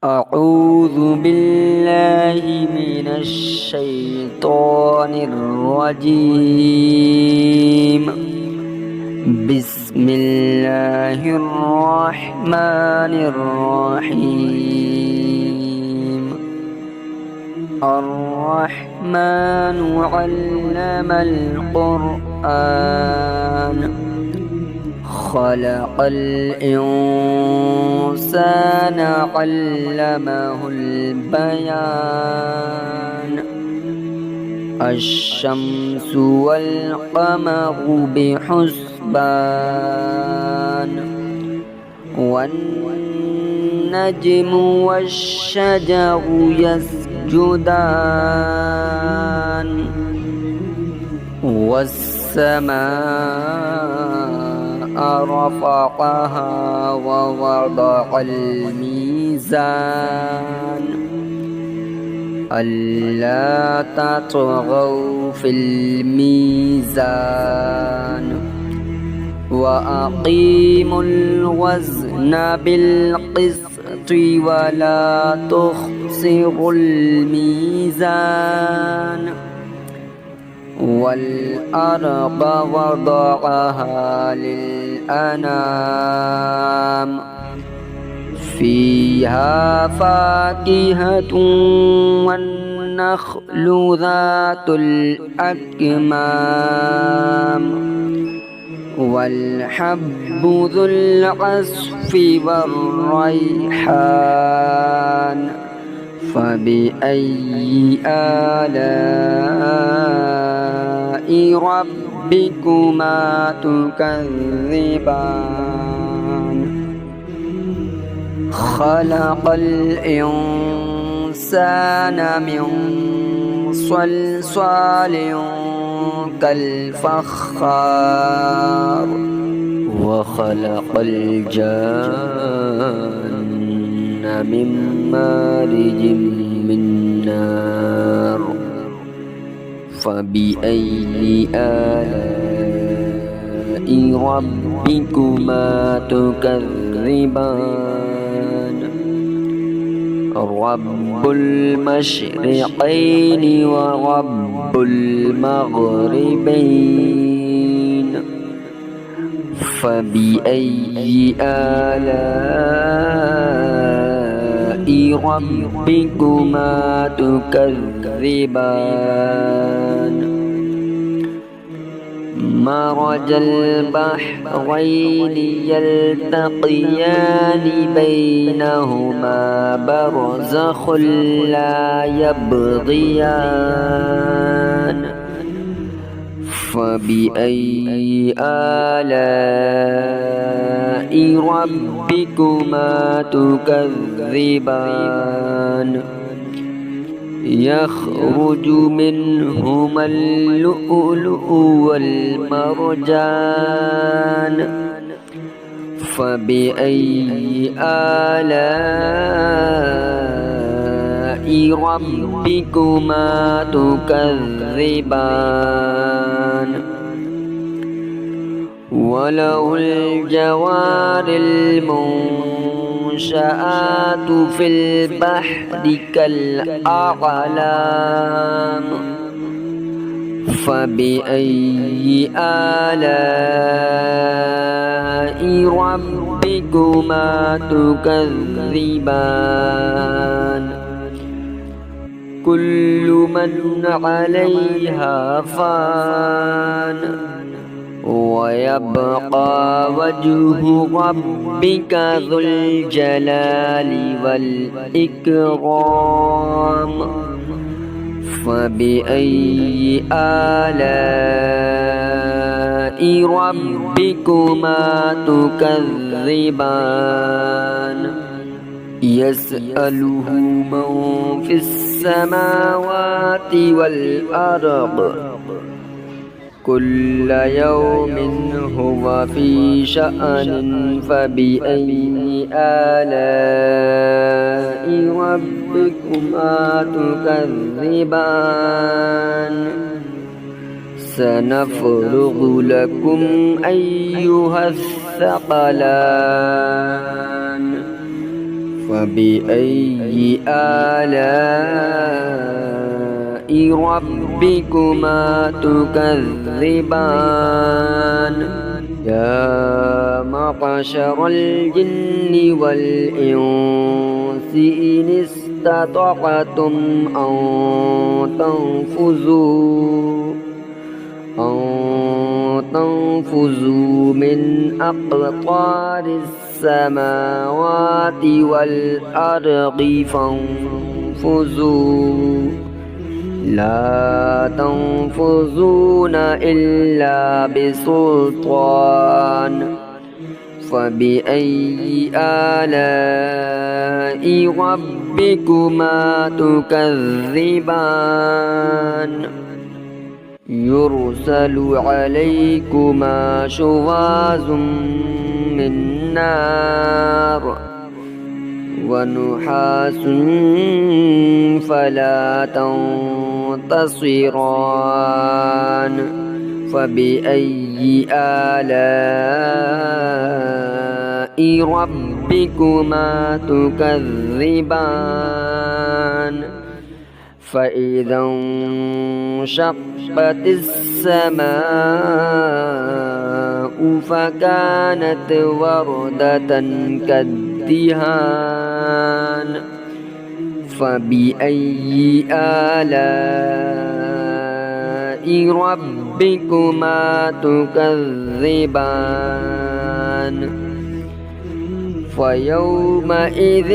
أعوذ بالله من الشيطان الرجيم. بسم الله الرحمن الرحيم. الرحمن علم القرآن خلق الإنسان علمه البيان. الشمس والقمر بحسبان والنجم والشجر يسجدان والسماء رفعها ووضع الميزان ألا تطغوا في الميزان وأقيموا الوزن بالقسط ولا تخسروا الميزان. والأرض وضعها للأنام فيها فاكهة والنخل ذات الأكمام والحب ذو العصف والريحان. فبأي آلاء ربكما تكذبان؟ خلق الإنسان من صلصال كالفخار وخلق الجان من مارج من نار. فبأي آلاء ربكما تكذبان؟ رب المشرقين ورب المغربين. فبأي آلاء ربكما تكذبان؟ مرج البحرين يلتقيان بينهما برزخ لا يبغيان. فبأي آلاء ربكما تكذبان؟ يخرج منهما اللؤلؤ والمرجان. فبأي آلاء ربكما تكذبان؟ وله الجوار المنشآت في البحر كالأعلام. فبأي آلاء ربكما تكذبان؟ كل من عليها فان ويبقى وجه ربك ذو الجلال والإكرام. فبأي آلاء ربكما تكذبان؟ يسأله من في السماوات والأرض كل يوم هو في شأن. فبأي آلاء ربكما تكذبان؟ سنفرغ لكم أيها الثقلان فبأي آلاء ربكما تكذبان يا معشر الجن والإنس إن استطعتم أن تنفذوا من أقطار السماوات والأرض فانفذوا لا تنفذون إلا بسلطان فبأي آلاء ربكما تكذبان يرسل عليكما شواظ من نار ونحاس فلا تنتصران فبأي آلاء ربكما تكذبان فإذا انشقت السماء فكانت وردة كالدهان فبأي آلاء ربكما تكذبان فيومئذ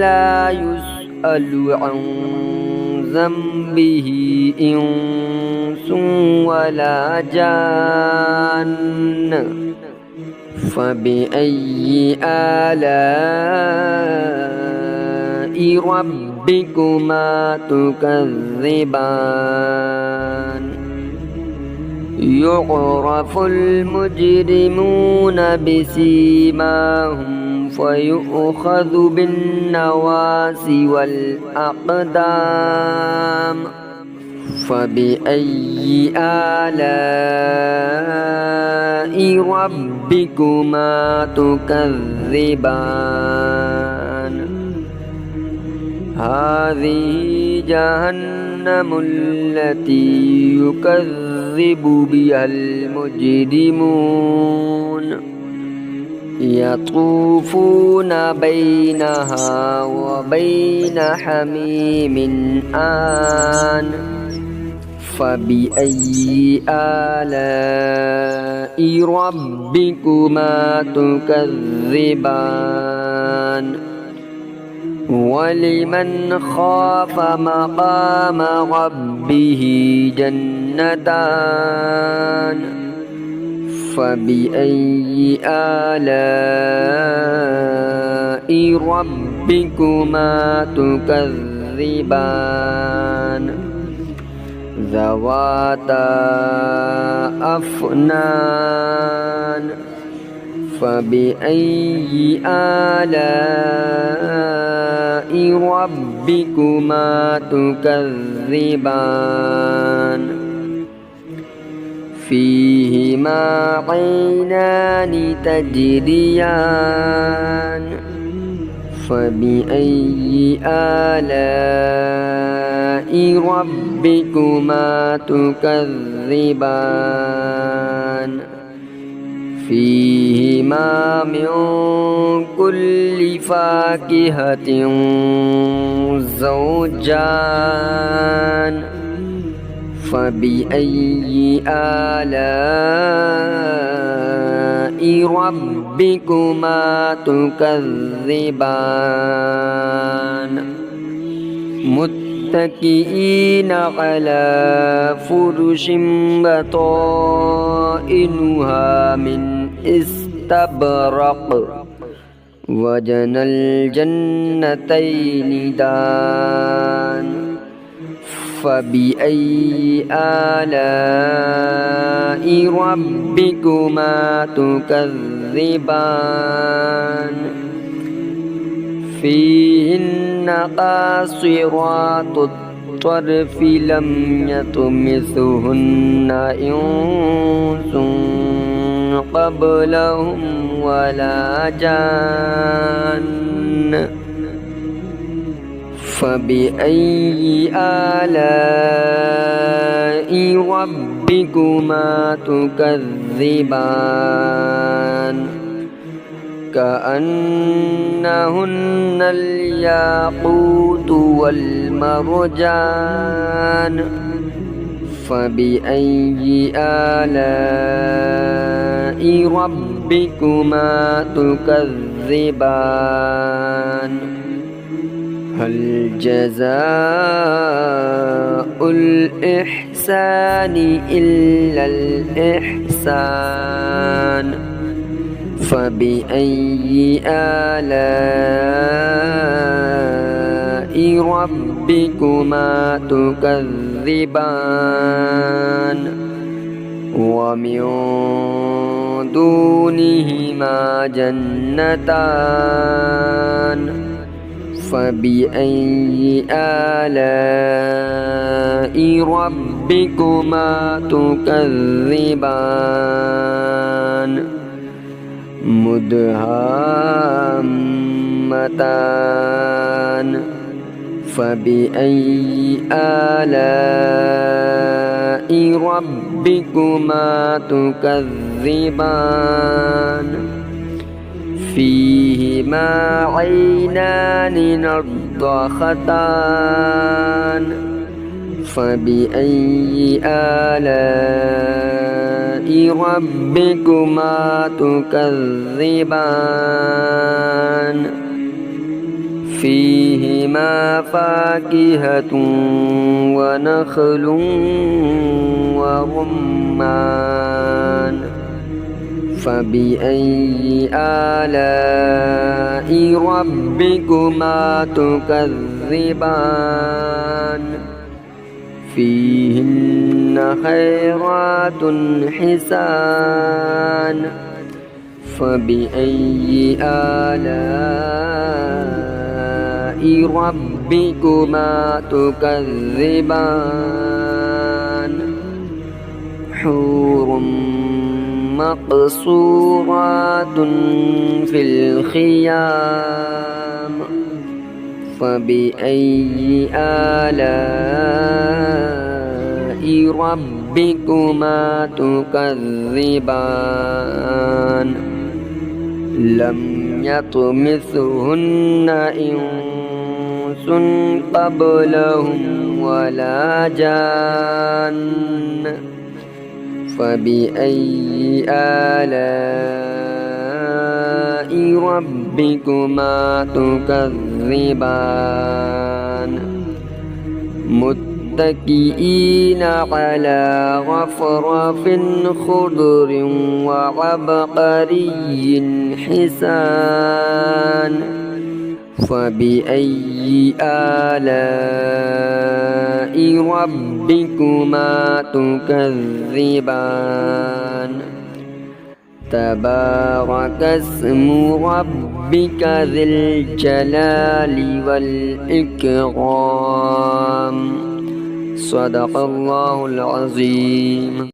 لا يسأل عن ذنبه إنس ولا جان فبأي آلاء ربكما تكذبان يعرف المجرمون بسيماهم فيؤخذ بالنواصي والأقدام فبأي آلاء ربكما تكذبان هذه جهنم التي يكذب بها المجرمون يطوفون بينها وبين حميم آن فبأي آلاء ربكما تكذبان ولمن خاف مقام ربه جنتان فبأي آلاء ربكما تكذبان ذواتا أفنان فبأي آلاء ربكما تكذبان فيهما عينان تجريان فبأي آلاء ربكما تكذبان فيهما من كل فاكهة زوجان فبأي آلاء ربكما تكذبان متكئين على فرش بطائنها من استبرق وجنى الجنتين دان فبأي آلاء ربكما تكذبان فيهن قاصرات الطرف لم يطمثهن إنس قبلهم ولا جان فبأي آلاء ربكما تكذبان كأنهن الياقوت والمرجان فبأي آلاء ربكما تكذبان هل جزاء الإحسان إلا الإحسان فبأي آلاء ربكما تكذبان ومن دونهما جنتان فبأي آلاء ربكما تكذبان مدهامتان فبأي آلاء ربكما تكذبان فيهما عينان نضاختان فبأي آلاء ربكما تكذبان فيهما فاكهة ونخل ورمان فبأي آلاء ربكما تكذبان فيهن خيرات حسان فبأي آلاء ربكما تكذبان حور مقصورات في الخيام فبأي آلاء ربكما تكذبان لم يطمثهن إنس قبلهم ولا جان فبأي آلاء ربكما تكذبان متكئين على رفرف خضر وعبقري حسان فبأي آلاء ربكما تكذبان تبارك اسم ربك ذي الجلال والإكرام صدق الله العظيم.